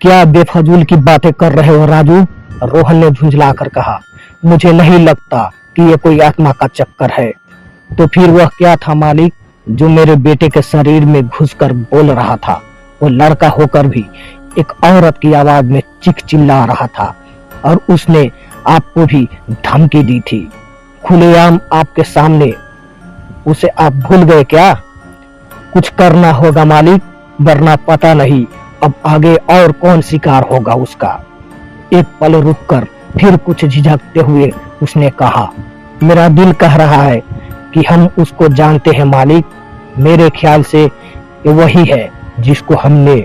क्या बेफजूल की बातें कर रहे हो राजू? रोहन ने झुंझलाकर कहा। मुझे नहीं लगता कि ये कोई आत्मा का चक्कर है। तो फिर वह क्या था मालिक, जो मेरे बेटे के शरीर में घुसकर बोल रहा था? वो लड़का होकर भी एक औरत की आवाज में चीख चिल्ला रहा था, और उसने आपको भी धमकी दी थी खुलेआम आपके सामने। उसे आप भूल गए क्या? कुछ करना होगा मालिक, वरना पता नहीं अब आगे और कौन शिकार होगा उसका। एक पल रुककर फिर कुछ झिझकते हुए उसने कहा, मेरा दिल कह रहा है कि हम उसको जानते हैं मालिक। मेरे ख्याल से ये वही है जिसको हमने।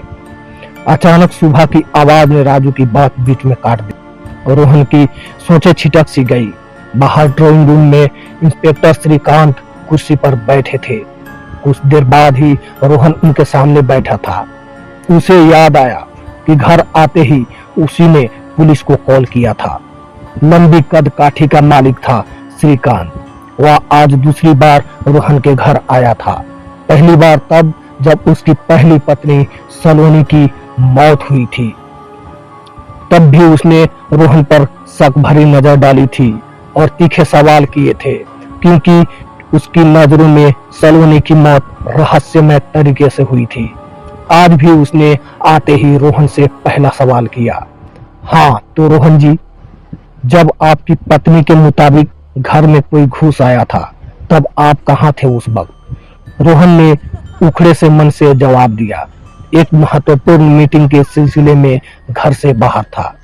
अचानक सुबह की आवाज ने राजू की बात बीच में काट दी। रोहन की सोचें छिटक सी गई। बाहर ड्राइंग रूम में इंस्पेक्टर श्रीकांत कुर्सी पर बैठे थे। कुछ देर बाद ही रोहन उनके सामने बैठा था। उसे याद आया कि घर आते ही उसी ने पुलिस को कॉल किया था। लंबी कद काठी का मालिक था श्रीकांत। वह आज दूसरी बार रोहन के घर आया था। पहली बार तब जब उसकी पहली पत्नी सलोनी की मौत हुई थी। तब भी उसने रोहन पर शक भरी नजर डाली थी और तीखे सवाल किए थे, क्योंकि उसकी नजरों में सलोनी की मौत रहस्यमय तरीके से हुई थी। आज भी उसने आते ही रोहन से पहला सवाल किया, हाँ तो रोहन जी, जब आपकी पत्नी के मुताबिक घर में कोई घुस आया था तब आप कहाँ थे उस वक्त? रोहन ने उखड़े से मन से जवाब दिया, एक महत्वपूर्ण मीटिंग के सिलसिले में घर से बाहर था।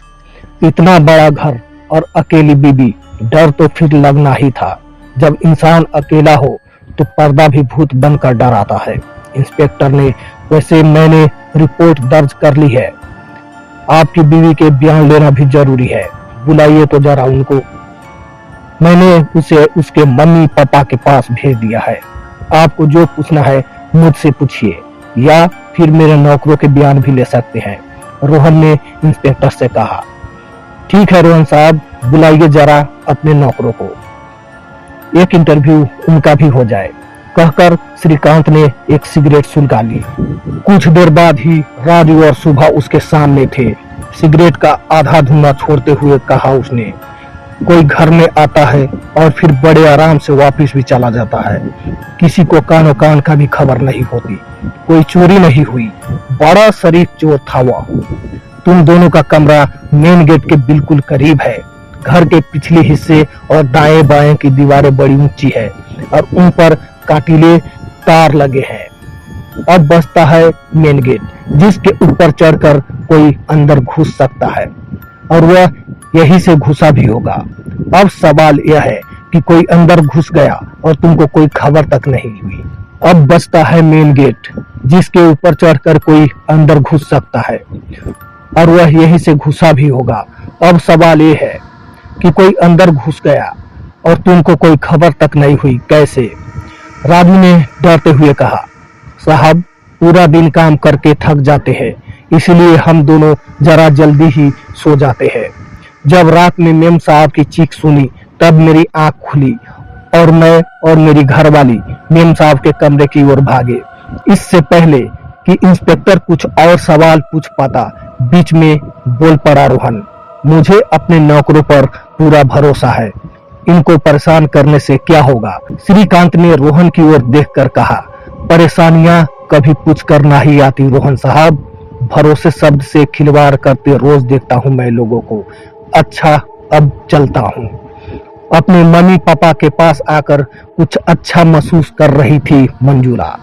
इतना बड़ा घर और अकेली बीबी, डर तो फिर लगना ही था। जब इंसान अकेला हो तो पर्दा भी भूत बनकर डराता है। इंस्पेक्टर ने, वैसे मैंने रिपोर्ट दर्ज कर ली है। आपकी बीवी के बयान लेना भी जरूरी है। बुलाइए तो जरा उनको। मैंने उसे उसके मम्मी पापा के पास भेज दिया है। आपको जो पूछना है मुझसे पूछिए, या फिर मेरे नौकरों के बयान भी ले सकते हैं, रोहन ने इंस्पेक्टर से कहा। ठीक है रोहन साहब, बुलाइए जरा अपने नौकरों को, एक इंटरव्यू उनका भी हो जाए, कहकर श्रीकांत ने एक सिगरेट सुलगा ली। कुछ देर बाद ही राजू और सुबह उसके सामने थे। सिगरेट का आधा धुआं छोड़ते हुए कहा उसने, कोई घर में आता है और फिर बड़े आराम से वापस भी चला जाता है। किसी को कानो कान का भी खबर नहीं होती। कोई चोरी नहीं हुई। बड़ा शरीफ चोर था वह। तुम दोनों का कमरा मेन गेट के बिल्कुल करीब है। घर के पिछले हिस्से और दाएं बाएं की दीवारें बड़ी ऊंची है और उन पर काटिले तार लगे हैं। अब बचता है मेन गेट, जिसके ऊपर चढ़कर कोई अंदर घुस सकता है, और वह यहीं से घुसा भी होगा। अब सवाल यह है कि कोई अंदर घुस गया और तुमको कोई खबर तक नहीं हुई। अब बचता है मेन गेट, जिसके ऊपर चढ़कर कोई अंदर घुस सकता है, और वह यहीं से घुसा भी होगा। अब सवाल यह है कि कोई अंदर घुस गया और तुमको कोई खबर तक नहीं हुई, कैसे? राजू ने डरते हुए कहा, साहब पूरा दिन काम करके थक जाते हैं, इसलिए हम दोनों जरा जल्दी ही सो जाते हैं। जब रात में मेम साहब की चीख सुनी तब मेरी आंख खुली और मैं और मेरी घरवाली मेम साहब के कमरे की ओर भागे। इससे पहले कि इंस्पेक्टर कुछ और सवाल पूछ पाता, बीच में बोल पड़ा रोहन, मुझे अपने नौकरों पर पूरा भरोसा है। इनको परेशान करने से क्या होगा? श्रीकांत ने रोहन की ओर देखकर कहा, परेशानियां कभी पूछ कर नहीं आती रोहन साहब। भरोसे शब्द से खिलवाड़ करते रोज देखता हूं मैं लोगों को। अच्छा अब चलता हूं। अपने मम्मी पापा के पास आकर कुछ अच्छा महसूस कर रही थी मंजूला।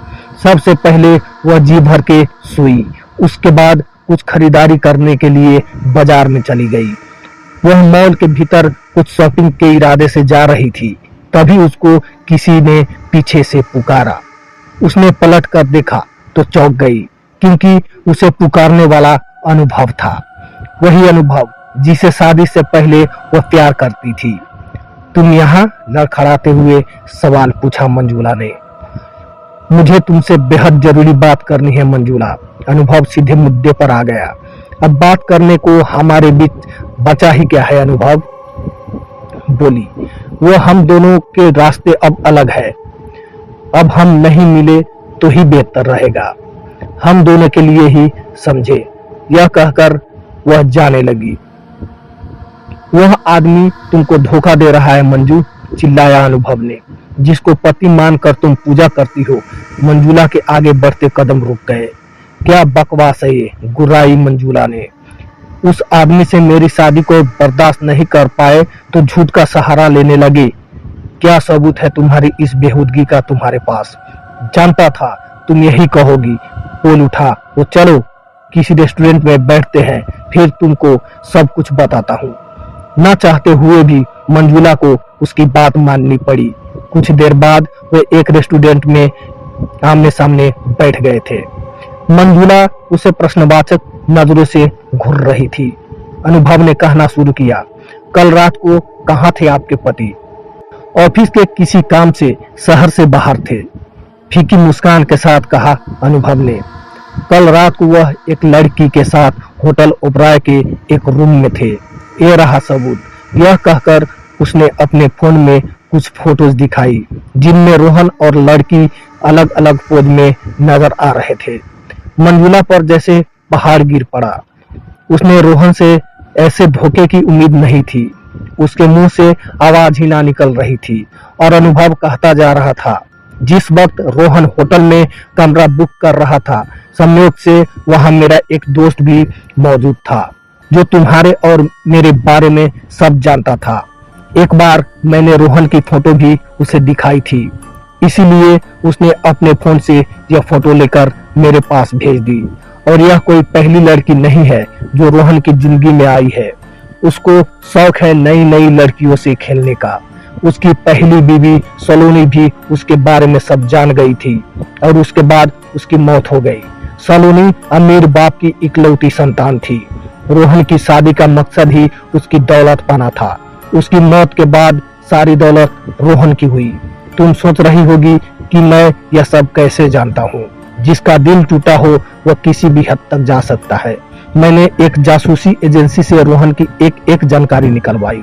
सबसे पहले वह जी भर के सोई। उसके बाद कुछ खरीदारी करने के लिए बाजार में चली गई। वह मॉल के भीतर कुछ शॉपिंग के इरादे से जा रही थी, तभी उसको किसी ने पीछे से पुकारा। उसने पलट कर देखा तो चौंक गई, क्योंकि उसे पुकारने वाला अनुभव था। वही अनुभव जिसे शादी से पहले वह प्यार करती थी। तुम यहाँ? लड़खड़ाते हुए सवाल पूछा मंजूला ने। मुझे तुमसे बेहद जरूरी बात करनी है मंजूला। अनुभव सीधे मुद्दे पर आ गया। अब बात करने को हमारे बीच बचा ही क्या है? अनुभव बोली, वो हम दोनों के रास्ते अब अलग है। अब हम नहीं मिले तो ही बेहतर रहेगा, हम दोनों के लिए ही समझे। यह कहकर वह जाने लगी। वह आदमी तुमको धोखा दे रहा है मंजू, चिल्लाया अनुभव ने। जिसको पति मानकर तुम पूजा करती हो। मंजूला के आगे बढ़ते कदम रुक गए। क्या बकवास है ये, गुर्राई मंजूला ने। उस आदमी से मेरी शादी को बर्दाश्त नहीं कर पाए तो झूठ का सहारा लेने लगे। क्या सबूत है तुम्हारी इस बेहूदगी का तुम्हारे पास? जानता था तुम यही कहोगी। बोल उठा। तो चलो किसी रेस्टोरेंट में बैठते हैं, फिर तुमको सब कुछ बताता हूँ। ना चाहते हुए भी मंजूला को उसकी बात माननी पड़ी। कुछ देर बाद वे एक रेस्टोरेंट में आमने सामने बैठ गए थे। मंजूला उसे प्रश्नवाचक नजरों से घूर रही थी। अनुभव ने कहना शुरू किया, कल रात को कहाँ थे आपके पति? ऑफिस के किसी काम से शहर से बाहर थे, फीकी मुस्कान के साथ कहा अनुभव ने। कल रात को वह एक लड़की के साथ होटल ओबराय के एक रूम में थे। ये रहा सबूत। यह कहकर उसने अपने फोन में कुछ फोटोज दिखाई जिनमें रोहन और लड़की अलग अलग पोज में नजर आ रहे थे। मंजूला पर जैसे पहाड़ गिर पड़ा। उसने रोहन से ऐसे धोखे की उम्मीद नहीं थी। उसके मुंह से आवाज ही ना निकल रही थी और अनुभव कहता जा रहा था, जिस वक्त रोहन होटल में कमरा बुक कर रहा था, संयोग से वहां मेरा एक दोस्त भी मौजूद था जो तुम्हारे और मेरे बारे में सब जानता था। एक बार मैंने रोहन की फोटो भी उसे दिखाई थी, इसीलिए उसने अपने फोन से यह फोटो लेकर मेरे पास भेज दी। और यह कोई पहली लड़की नहीं है जो रोहन की जिंदगी में आई है। उसको शौक है नई नई लड़कियों से खेलने का। उसकी पहली बीवी सलोनी भी उसके बारे में सब जान गई थी और उसके बाद उसकी मौत हो गई। सलोनी अमीर बाप की इकलौती संतान थी। रोहन की शादी का मकसद ही उसकी दौलत पाना था। उसकी मौत के बाद सारी दौलत रोहन की हुई। तुम सोच रही होगी कि मैं यह सब कैसे जानता हूँ। जिसका दिल टूटा हो वह किसी भी हद तक जा सकता है। मैंने एक जासूसी एजेंसी से रोहन की एक एक जानकारी निकलवाई।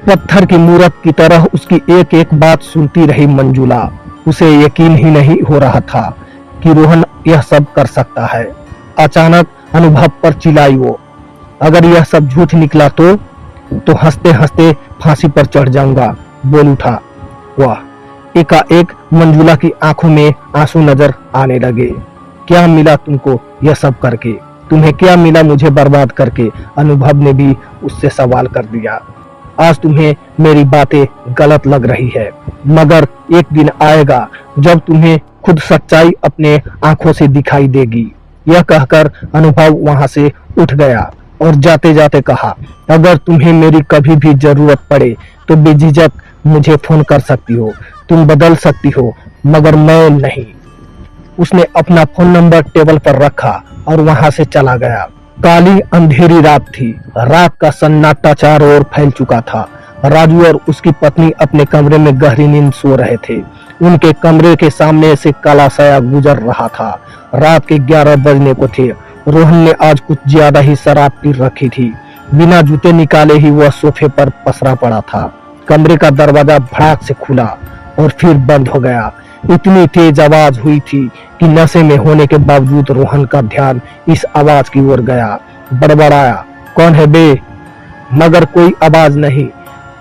पत्थर की मूरत की तरह उसकी एक एक बात सुनती रही मंजूला। उसे यकीन ही नहीं हो रहा था कि रोहन यह सब कर सकता है। अचानक अनुभव पर चिल्लाई वो, अगर यह सब झूठ निकला तो हंसते हंसते फांसी पर चढ़ जाऊंगा। बोल उठा। वाह! एकाएक मंजूला की आंखों में आंसू नजर आने लगे। क्या मिला तुमको यह सब करके? तुम्हें क्या मिला मुझे बर्बाद करके? अनुभव ने भी उससे सवाल कर दिया। आज तुम्हें मेरी बातें गलत लग रही है, मगर एक दिन आएगा जब तुम्हें खुद सच्चाई अपने आंखों से दिखाई देगी। यह कहकर अनुभव वहां से उठ गया और जाते जाते कहा, अगर तुम्हें मेरी कभी भी जरूरत पड़े तो बेझिझक मुझे फोन कर सकती हो। तुम बदल सकती हो मगर मैं नहीं। उसने अपना फोन नंबर टेबल पर रखा और वहां से चला गया। काली अंधेरी रात थी। रात का सन्नाटा चारों ओर फैल चुका था। राजू और उसकी पत्नी अपने कमरे में गहरी नींद सो रहे थे। उनके कमरे के सामने से काला साया गुजर रहा था। रात के 11 बजने को थे। रोहन ने आज कुछ ज्यादा ही शराब पी रखी थी। बिना जूते निकाले ही वह सोफे पर पसरा पड़ा था। कमरे का दरवाजा भड़ाक से खुला और फिर बंद हो गया। इतनी तेज आवाज हुई थी कि नशे में होने के बावजूद रोहन का ध्यान इस आवाज की ओर गया। बड़बड़ाया, कौन है बे? मगर कोई आवाज नहीं।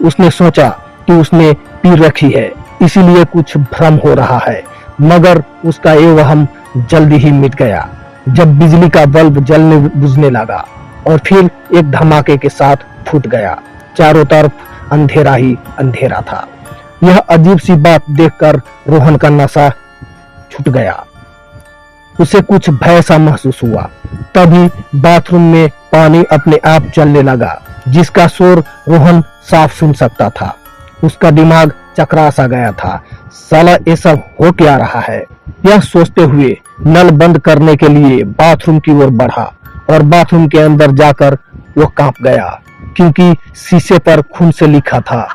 उसने सोचा कि उसने पी रखी है, इसीलिए कुछ भ्रम हो रहा है, मगर उसका ये वहम जल्दी ही मिट गया जब बिजली का बल्ब जलने बुझने लगा और फिर एक धमाके के साथ फूट गया। चारों तरफ अंधेरा ही अंधेरा था। यह अजीब सी बात देखकर रोहन का नशा छूट गया। उसे कुछ भय सा महसूस हुआ। तभी बाथरूम में पानी अपने आप चलने लगा, जिसका शोर रोहन साफ सुन सकता था। उसका दिमाग चकरा सा गया था। साला ये सब हो क्या रहा है? यह सोचते हुए नल बंद करने के लिए बाथरूम की ओर बढ़ा और बाथरूम के अंदर जाकर वो कांप गया, क्योंकि शीशे पर खून से लिखा था,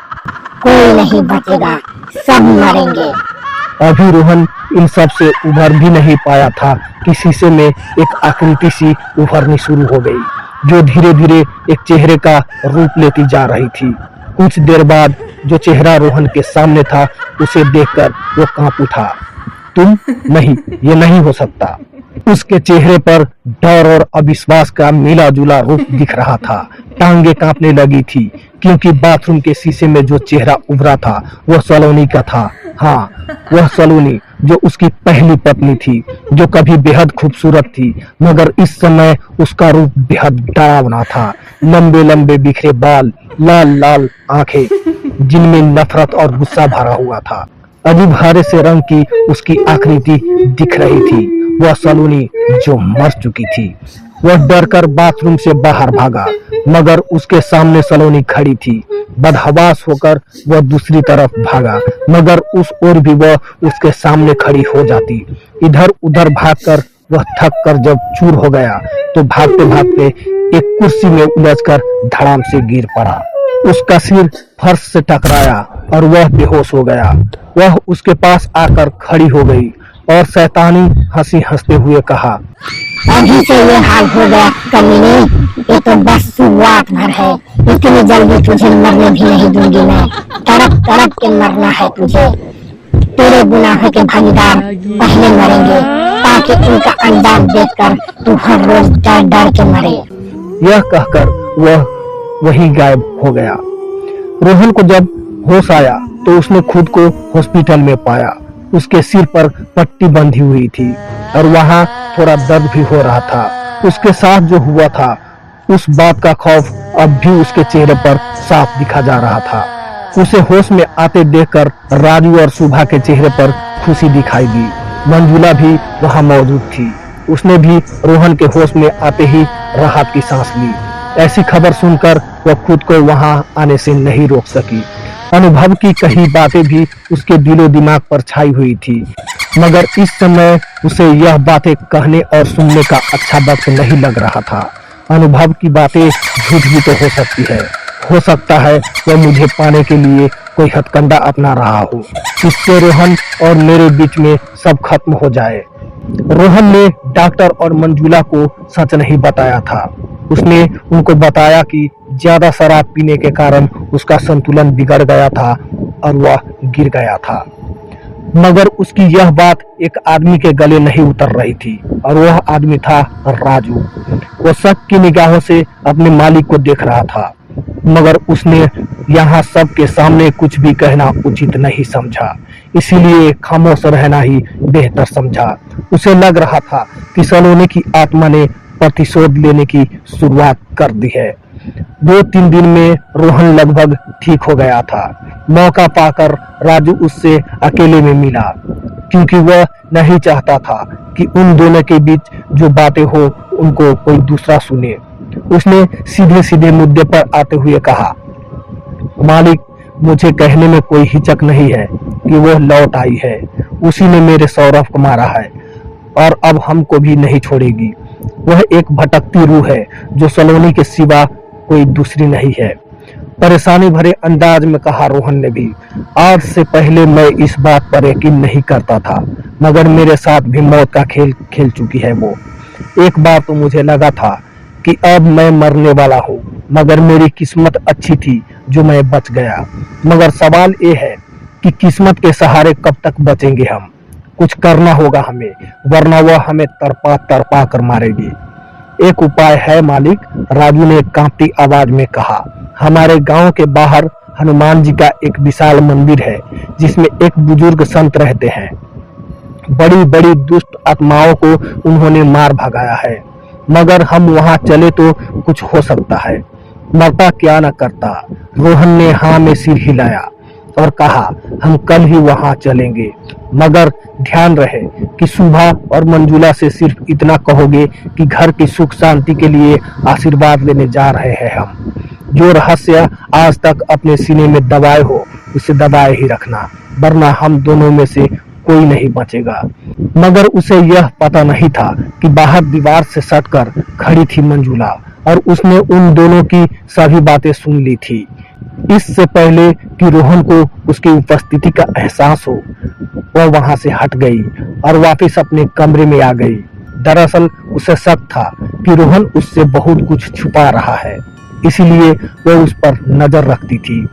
कोई नहीं बचेगा, सब मरेंगे। अभी रोहन इन सब से उभर भी नहीं पाया था कि शीशे में एक आकृति सी उभरनी शुरू हो गई, जो धीरे धीरे एक चेहरे का रूप लेती जा रही थी। कुछ देर बाद जो चेहरा रोहन के सामने था, उसे देखकर वो कांप उठा। तुम? नहीं, ये नहीं हो सकता। उसके चेहरे पर डर और अविश्वास का मिला जुला रूप दिख रहा था। टांगे कांपने लगी थी क्योंकि बाथरूम के शीशे में जो चेहरा उभरा था वह सलोनी का था। हाँ, वह सलोनी जो उसकी पहली पत्नी थी, जो कभी बेहद खूबसूरत थी, मगर इस समय उसका रूप बेहद डरावना था। लंबे लंबे बिखरे बाल, लाल लाल आंखें जिनमें नफरत और गुस्सा भरा हुआ था। अजीब हरे से रंग की उसकी आकृति दिख रही थी। वह सलोनी जो मर चुकी थी। वह डरकर बाथरूम से बाहर भागा, मगर उसके सामने सलोनी खड़ी थी। बदहवास होकर वह दूसरी तरफ भागा, मगर उस ओर भी वह उसके सामने खड़ी हो जाती। इधर उधर भागकर वह थक कर जब चूर हो गया तो भागते भागते एक कुर्सी में उलझकर धड़ाम से गिर पड़ा। उसका सिर फर्श से टकराया और वह बेहोश हो गया। वह उसके पास आकर खड़ी हो गई और शैतानी हंसी हंसते हुए कहा, अभी से ये हाल हो गया कमीने, ये तो बस शुरुआत भर है। इतनी जल्दी तुझे मरने भी नहीं दूंगी मैं। तड़प तड़प के मरना है तुझे। तेरे गुनाहों के भागीदार पहले मरेंगे ताकि उनका अंजाम देखकर तू हर रोज डर डर के मरे। यह कहकर वह वहीं गायब हो गया। रोहन को जब होश आया तो उसने खुद को हॉस्पिटल में पाया। उसके सिर पर पट्टी बंधी हुई थी और वहां थोड़ा दर्द भी हो रहा था। उसके साथ जो हुआ था उस बात का खौफ अब भी उसके चेहरे पर साफ दिखा जा रहा था। उसे होश में आते देखकर राजू और सुभा के चेहरे पर खुशी दिखाई दी। मंजुला भी वहां मौजूद थी। उसने भी रोहन के होश में आते ही राहत की सांस ली। ऐसी खबर सुनकर वह खुद को वहां आने से नहीं रोक सकी। अनुभव की कई बातें भी उसके दिलो दिमाग पर छाई हुई थी, मगर इस समय उसे यह बातें कहने और सुनने का अच्छा वक्त नहीं लग रहा था। अनुभव की बातें झूठ भी तो हो सकती है। हो सकता है वह मुझे पाने के लिए कोई हथकंडा अपना रहा हो, इससे रोहन और मेरे बीच में सब खत्म हो जाए। रोहन ने डॉक्टर और मंजुला को सच नहीं बताया था। उसने उनको बताया कि ज्यादा शराब पीने के कारण उसका संतुलन बिगड़ गया था और वह गिर गया था, मगर उसकी यह बात एक आदमी के गले नहीं उतर रही थी और वह आदमी था राजू। वो शक की निगाहों से अपने मालिक को देख रहा था, मगर उसने यहाँ सबके सामने कुछ भी कहना उचित नहीं समझा, इसीलिए खामोश रहना ही बेहतर समझा। उसे लग रहा था कि सलोनी की आत्मा ने प्रतिशोध लेने की शुरुआत कर दी है। 2-3 दिन में रोहन लगभग ठीक हो गया था। मौका पाकर राजू उससे अकेले में मिला, क्योंकि वह नहीं चाहता था कि उन दोनों के बीच जो बातें हो उनको कोई दूसरा सुने। उसने सीधे सीधे मुद्दे पर आते हुए कहा, मालिक, मुझे कहने में कोई हिचक नहीं है कि वह लौट आई है। उसी ने मेरे सौरभ को मारा है और अब हमको भी नहीं छोड़ेगी। वह एक भटकती रूह है जो सलोनी के सिवा कोई दूसरी नहीं है। परेशानी भरे अंदाज में कहा रोहन ने भी। आज से पहले मैं इस बात पर यकीन नहीं करता था, मगर मेरे साथ भी मौत का खेल खेल चुकी है वो। एक बार तो मुझे लगा था कि अब मैं मरने वाला हूँ, मगर मेरी किस्मत अच्छी थी जो मैं बच गया। मगर सवाल ये है कि किस्मत के सहारे कब तक बचेंगे हम। कुछ करना होगा हमें, वरना वह हमें तड़पा तड़पा कर मारेगी। एक उपाय है मालिक, राजू ने कांपती आवाज में कहा। हमारे गांव के बाहर हनुमान जी का एक विशाल मंदिर है जिसमें एक बुजुर्ग संत रहते हैं। बड़ी बड़ी दुष्ट आत्माओं को उन्होंने मार भगाया है, मगर हम वहां चले तो कुछ हो सकता है। मरता क्या न करता। रोहन ने हाँ में सिर हिलाया और कहा, हम कल ही वहां चलेंगे, मगर ध्यान रहे कि सुभा और मंजुला से सिर्फ इतना कहोगे कि घर की सुख शांति के लिए आशीर्वाद लेने जा रहे हैं हम। जो रहस्य आज तक अपने सीने में दबाए हो उसे दबाए ही रखना, वरना हम दोनों में से कोई नहीं बचेगा। मगर उसे यह पता नहीं था कि बाहर दीवार से सटकर खड़ी थी मंजुला और उसने उन दोनों की सभी बातें सुन ली थी। इससे पहले कि रोहन को उसकी उपस्थिति का एहसास हो, वह वहां से हट गई और वापस अपने कमरे में आ गई। दरअसल उसे शक था कि रोहन उससे बहुत कुछ छुपा रहा है, इसीलिए वह उस पर नजर रखती थी।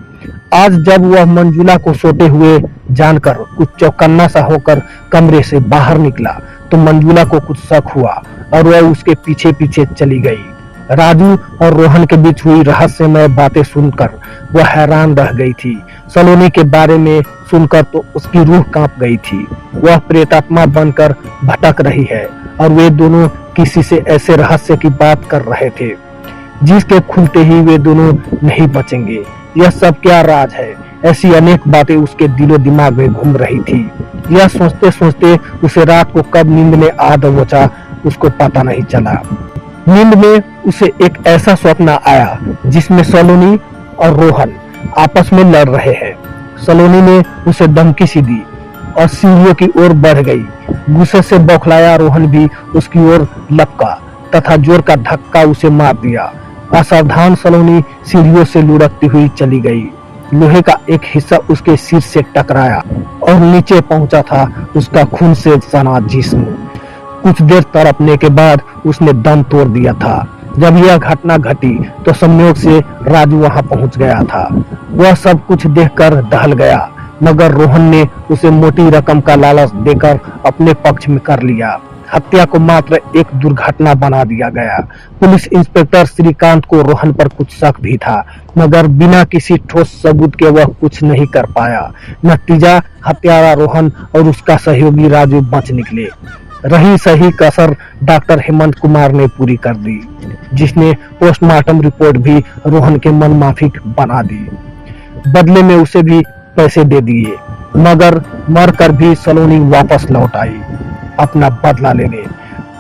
आज जब वह मंजुला को सोते हुए जानकर कुछ चौकन्ना सा होकर कमरे से बाहर निकला तो मंजुला को कुछ शक हुआ और वह उसके पीछे पीछे चली गई। राजू और रोहन के बीच हुई रहस्यमय बातें सुनकर वह हैरान रह गई थी। सलोनी के बारे में सुनकर तो उसकी रूह कांप गई थी। वह प्रेतात्मा बनकर भटक रही है और वे दोनों किसी से ऐसे रहस्य की बात कर रहे थे जिसके खुलते ही वे दोनों नहीं बचेंगे। यह सब क्या राज है? ऐसी अनेक बातें उसके दिलो दिमाग में घूम रही थी। यह सोचते सोचते उसे रात को कब नींद में आ दबोचा उसको पता नहीं चला। नींद में उसे एक ऐसा स्वप्न आया जिसमें सलोनी और रोहन आपस में लड़ रहे हैं। सलोनी ने उसे धमकी सी दी और सीढ़ियों की ओर बढ़ गई। गुस्से से बौखलाया रोहन भी उसकी ओर लपका तथा जोर का धक्का उसे मार दिया। असावधान सलोनी सीढ़ियों से लुढ़कती हुई चली गई। लोहे का एक हिस्सा उसके सिर से टकराया और नीचे पहुंचा था उसका खून से सना जिस्म। कुछ देर तड़पने के बाद उसने दम तोड़ दिया था। जब यह घटना घटी तो संयोग से राजू वहां पहुंच गया था। वह सब कुछ देखकर दहल गया, मगर रोहन ने उसे मोटी रकम का लालच देकर अपने पक्ष में कर लिया। हत्या को मात्र एक दुर्घटना बना दिया गया। पुलिस इंस्पेक्टर श्रीकांत को रोहन पर कुछ शक भी था, मगर बिना किसी ठोस सबूत के वह कुछ नहीं कर पाया। नतीजा हत्यारा रोहन और उसका सहयोगी राजू बच निकले। रही सही कसर डॉक्टर हेमंत कुमार ने पूरी कर दी, जिसने पोस्टमार्टम रिपोर्ट भी रोहन के मन माफिक बना दी। बदले में उसे भी पैसे दे दिए, मगर मरकर भी सलोनी वापस लौट आई अपना बदला लेने।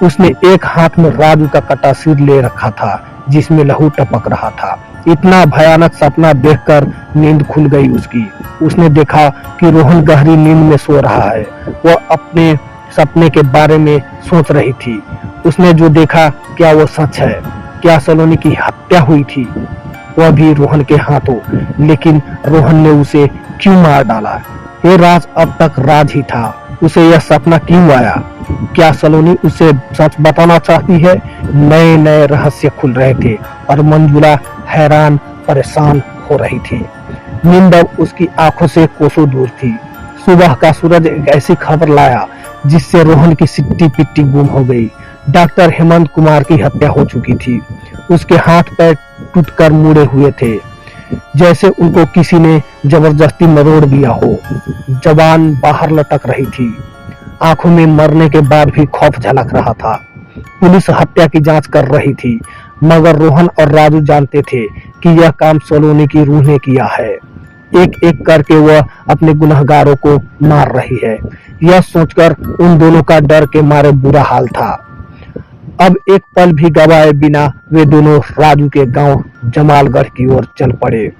उसने एक हाथ में राजू का कटा सिर ले रखा था जिसमें लहू टपक रहा था। इतना भयानक सपना देखकर नींद खुल गई उसकी। उसने देखा कि रोहन गहरी नींद में सो रहा है। वह अपने सपने के बारे में सोच रही थी। उसने जो देखा क्या वो सच है? क्या सलोनी की हत्या हुई थी, वह भी रोहन के हाथों? लेकिन रोहन ने उसे क्यों मार डाला? ये राज अब तक राज ही था। उसे यह सपना क्यों आया? क्या सलोनी उसे सच बताना चाहती है? नए नए रहस्य खुल रहे थे और मंजुला हैरान परेशान हो रही थी। नींद अब उसकी आंखों से कोसों दूर थी। सुबह का सूरज एक ऐसी खबर लाया जिससे रोहन की सिट्टी पिट्टी गुम हो गई। डॉक्टर हेमंत कुमार की हत्या हो चुकी थी। उसके हाथ पैर टूटकर मुड़े हुए थे, जैसे उनको किसी ने जबरदस्ती मरोड़ दिया हो। जबान बाहर लटक रही थी। आंखों में मरने के बाद भी खौफ झलक रहा था। पुलिस हत्या की जांच कर रही थी, मगर रोहन और राजू जानते थे कि यह काम सलोनी की रूह ने किया है। एक एक करके वह अपने गुनहगारों को मार रही है। यह सोचकर उन दोनों का डर के मारे बुरा हाल था। अब एक पल भी गवाए बिना वे दोनों राजू के गांव जमालगढ़ की ओर चल पड़े,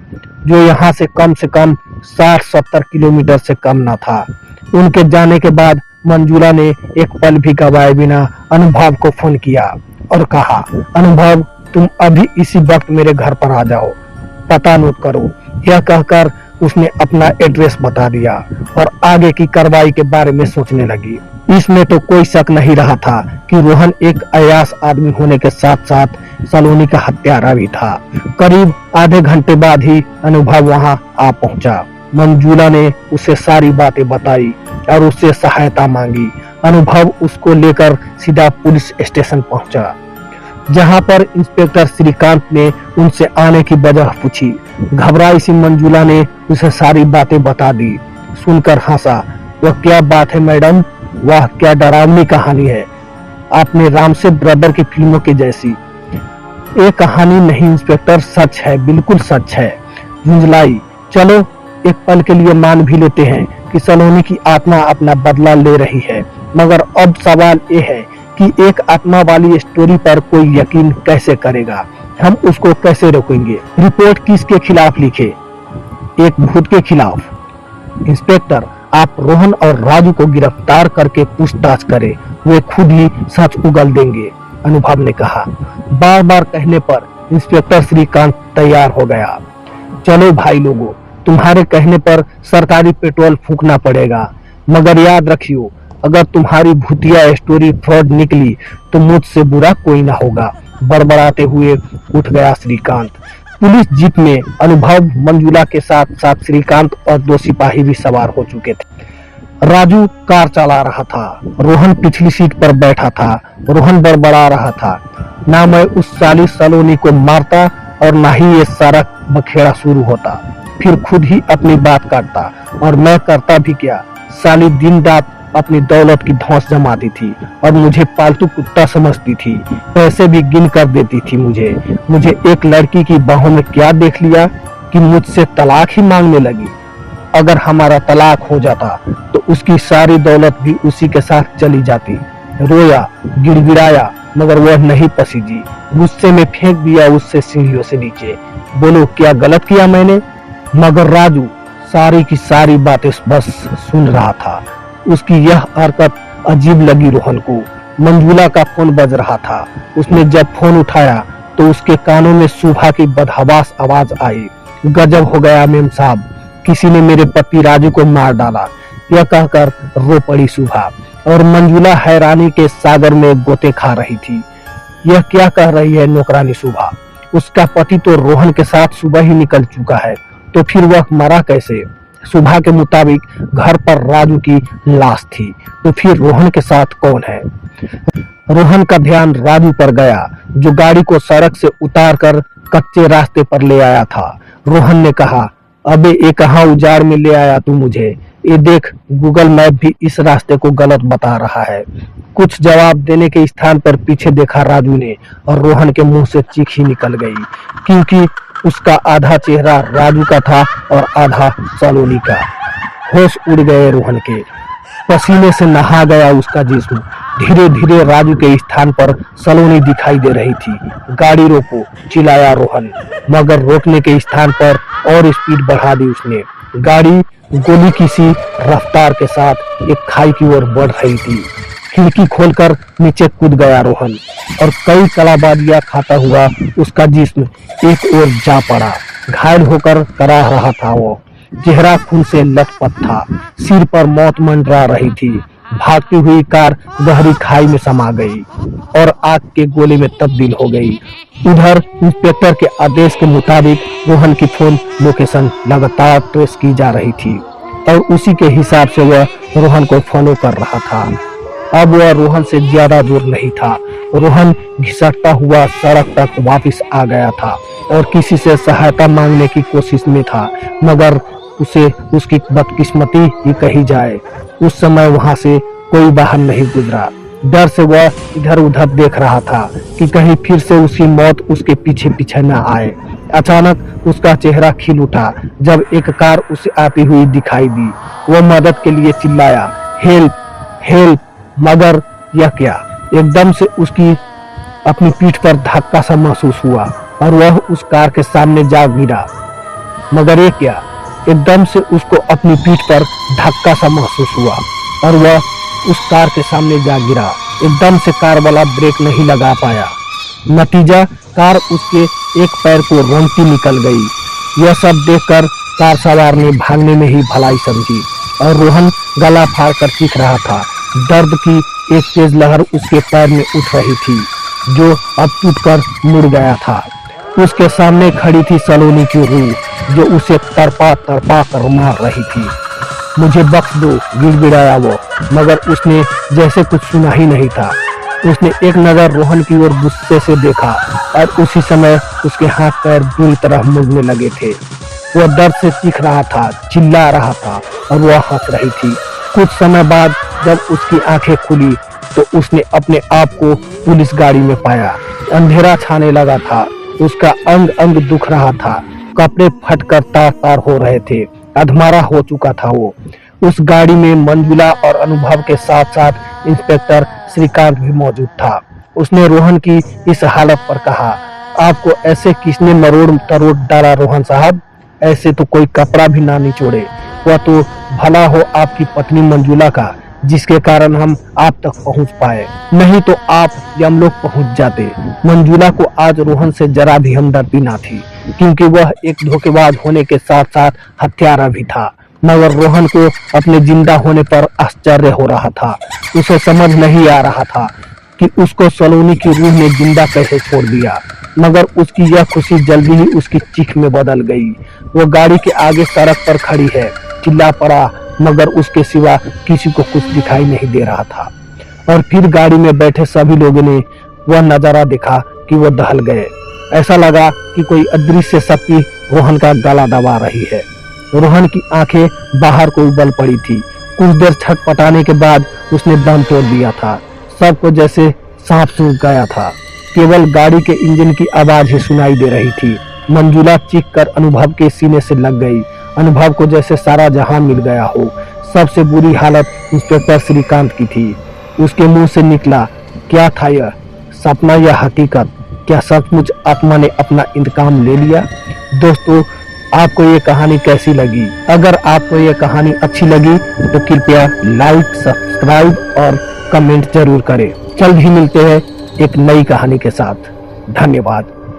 जो यहाँ से कम 60-70 किलोमीटर से कम न था। उनके जाने के बाद मंजुला ने एक पल भी गवाए बिना अनुभव को फोन किया और कहा, अनुभव तुम अभी इसी वक्त मेरे घर पर आ जाओ, पता नोट करो। यह कहकर उसने अपना एड्रेस बता दिया और आगे की कार्रवाई के बारे में सोचने लगी। इसमें तो कोई शक नहीं रहा था कि रोहन एक अयास आदमी होने के साथ साथ सलोनी का हत्यारा भी था। करीब आधे घंटे बाद ही अनुभव वहां आ पहुंचा। मंजुला ने उसे सारी बातें बताई और उससे सहायता मांगी। अनुभव उसको लेकर सीधा पुलिस स्टेशन पहुंचा, जहां पर इंस्पेक्टर श्रीकांत ने उनसे आने की वजह पूछी। घबराई सी मंजुला ने उसे सारी बातें बता दी। सुनकर हंसा। वह क्या बात है मैडम, वह क्या डरावनी कहानी है, आपने रामसे ब्रदर की फिल्मों की जैसी। ये कहानी नहीं इंस्पेक्टर, सच है, बिल्कुल सच है। झुंझलाई। चलो एक पल के लिए मान भी लेते हैं कि सलोनी की आत्मा अपना बदला ले रही है, मगर अब सवाल ये है कि एक आत्मा वाली स्टोरी पर कोई यकीन कैसे करेगा? हम उसको कैसे रोकेंगे? रिपोर्ट किसके खिलाफ लिखे? एक भूत के खिलाफ। इंस्पेक्टर, आप रोहन और राजू को गिरफ्तार करके पूछताछ करें, वे खुद ही सच उगल देंगे, अनुभव ने कहा। बार बार कहने पर इंस्पेक्टर श्रीकांत तैयार हो गया। चलो भाई लोगों, तुम्हारे कहने पर सरकारी पेट्रोल फूंकना पड़ेगा, मगर याद रखियो, अगर तुम्हारी भूतिया स्टोरी फ्रॉड निकली तो मुझसे बुरा कोई ना होगा, बड़बड़ाते हुए उठ गया श्रीकांत। पुलिस जीप में अनुभव, मंजुला के साथ साथ श्रीकांत और 2 सिपाही भी सवार हो चुके थे। राजू कार चला रहा था। रोहन पिछली सीट पर बैठा था। रोहन बड़बड़ा रहा था, ना मैं उस साली सलोनी को मारता और ना ही ये सारा बखेड़ा शुरू होता। फिर खुद ही अपनी बात काटता, और मैं करता भी क्या। साली दिन रात अपनी दौलत की धौंस जमाती थी और मुझे पालतू कुत्ता समझती थी। पैसे भी गिन कर देती थी मुझे एक लड़की की बाहों में क्या देख लिया कि मुझसे तलाक ही मांगने लगी। अगर हमारा तलाक हो जाता तो उसकी सारी दौलत भी उसी के साथ चली जाती। रोया, गिड़गिड़ाया, मगर वह नहीं पसीजी। गुस्से में फेंक दिया उससे सीढ़ियों से नीचे। बोलो क्या गलत किया मैंने? मगर राजू सारी की सारी बातें बस सुन रहा था। उसकी यह हरकत अजीब लगी रोहन को। मंजूला का फोन बज रहा था। उसने जब फोन उठाया तो उसके कानों में सुबह की बदहवास आवाज आई। गजब हो गया मेम साहब, किसी ने मेरे पति राजू को मार डाला, यह कहकर रो पड़ी सुबह। और मंजूला हैरानी के सागर में गोते खा रही थी। यह क्या कह रही है नौकरानी सुबह? उसका पति तो रोहन के साथ सुबह ही निकल चुका है, तो फिर वह मरा कैसे? सुबह के मुताबिक घर पर राजू की लाश थी, तो फिर रोहन के साथ कौन है? रोहन का ध्यान राजू पर गया, जो गाड़ी को सड़क से उतारकर कच्चे रास्ते पर ले आया था। रोहन ने कहा, अबे ये कहाँ उजाड़ में ले आया तू मुझे? ये देख, गूगल मैप भी इस रास्ते को गलत बता रहा है। कुछ जवाब देने के स्थान पर पीछे देखा राजू ने, और रोहन के मुंह से चीख ही निकल गई, क्योंकि उसका आधा चेहरा राजू का था और आधा सलोनी का। होश उड़ गए रोहन के, पसीने से नहा गया उसका जिस्म। धीरे धीरे राजू के स्थान पर सलोनी दिखाई दे रही थी। गाड़ी रोको, चिल्लाया रोहन, मगर रोकने के स्थान पर और स्पीड बढ़ा दी उसने। गाड़ी गोली की सी रफ्तार के साथ एक खाई की ओर बढ़ रही थी। खिड़की खोलकर नीचे कूद गया रोहन, और कई कलाबाजियां खाता हुआ उसका जिस्म एक ओर जा पड़ा। घायल होकर कराह रहा था वो, चेहरा खून से लथपथ था, सिर पर मौत मंडरा रही थी। भागती हुई कार गहरी खाई में समा गई और आग के गोले में तब्दील हो गई। उधर इंस्पेक्टर के आदेश के मुताबिक रोहन की फोन लोकेशन लगातार ट्रेस की जा रही थी, और उसी के हिसाब से वह रोहन को फॉलो कर रहा था। अब वह रोहन से ज्यादा दूर नहीं था। रोहन घिसटता हुआ सड़क तक वापस आ गया था और किसी से सहायता मांगने की कोशिश में था, मगर उसे उसकी बदकिस्मती ही कही जाए, उस समय वहां से कोई बाहर नहीं गुजरा। डर से वह इधर उधर देख रहा था कि कहीं फिर से उसकी मौत उसके पीछे पीछे न आए। अचानक उसका चेहरा खिल उठा जब एक कार उसे आती हुई दिखाई दी। वह मदद के लिए चिल्लाया, हेल्प हेल्प, मगर यह क्या? एकदम से उसकी अपनी पीठ पर धक्का सा महसूस हुआ और वह उस कार के सामने जा गिरा। मगर ये क्या? एकदम से उसको अपनी पीठ पर धक्का सा महसूस हुआ और वह उस कार के सामने जा गिरा। एकदम से कार वाला ब्रेक नहीं लगा पाया। नतीजा, कार उसके एक पैर को रोंगती निकल गई। यह सब देखकर कार सवार ने भागने में ही भलाई समझी, और रोहन गला फाड़ कर चीख रहा था। दर्द की एक तेज लहर उसके पैर में उठ रही थी, जो अब टूटकर मुड़ गया था। उसके सामने खड़ी थी सलोनी की रूह, जो उसे तड़पा तड़पा कर मार रही थी। मुझे बख्श दो, गिड़गिड़ाया वो, मगर उसने जैसे कुछ सुना ही नहीं था। उसने एक नजर रोहन की ओर गुस्से से देखा, और उसी समय उसके हाथ पैर बुरी तरह मुड़ने लगे थे। वह दर्द से चीख रहा था, चिल्ला रहा था, और वह हंस रही थी। कुछ समय बाद जब उसकी आंखें खुली तो उसने अपने आप को पुलिस गाड़ी में पाया। अंधेरा छाने लगा था, उसका अंग अंग दुख रहा था, कपड़े फटकर तार तार हो रहे थे, अधमरा हो चुका था वो। उस गाड़ी में मंजुला और अनुभव के साथ साथ इंस्पेक्टर श्रीकांत भी मौजूद था। उसने रोहन की इस हालत पर कहा, आपको ऐसे किसने मरोड़ तरोड़ डाला रोहन साहब? ऐसे तो कोई कपड़ा भी ना निचोड़े। वह तो भला हो आपकी पत्नी मंजुला का, जिसके कारण हम आप तक पहुंच पाए, नहीं तो आप हम लोग पहुंच जाते। मंजुला को आज रोहन से जरा भी हमदर्दी ना थी, क्योंकि वह एक धोखेबाज होने के साथ साथ हत्यारा भी था। मगर रोहन को अपने जिंदा होने पर आश्चर्य हो रहा था। उसे समझ नहीं आ रहा था कि उसको सलोनी की रूह ने जिंदा कैसे छोड़ दिया, मगर उसकी यह खुशी जल्दी ही उसकी चीख में बदल गई। वो गाड़ी के आगे सड़क पर खड़ी है, चिल्ला पड़ा, मगर उसके सिवा किसी को कुछ दिखाई नहीं दे रहा था। और फिर गाड़ी में बैठे सभी लोगों ने वह नजारा देखा कि वो दहल गए। ऐसा लगा कि कोई अदृश्य शक्ति रोहन का गला दबा रही है। रोहन की आंखें बाहर को उबल पड़ी थी। कुछ देर छटपटाने के बाद उसने दम तोड़ दिया था। सबको जैसे सांप सूंघ गया था। केवल गाड़ी के इंजन की आवाज ही सुनाई दे रही थी। मंजुला चीख कर अनुभव के सीने से लग गई। अनुभव को जैसे सारा जहां मिल गया हो। सबसे बुरी हालत इंस्पेक्टर श्रीकांत की थी। उसके मुंह से निकला, क्या था यह, सपना या हकीकत? क्या सचमुच आत्मा ने अपना इंतकाम ले लिया? दोस्तों, आपको ये कहानी कैसी लगी? अगर आपको ये कहानी अच्छी लगी तो कृपया लाइक, सब्सक्राइब और कमेंट जरूर करें। जल्द ही मिलते हैं एक नई कहानी के साथ। धन्यवाद।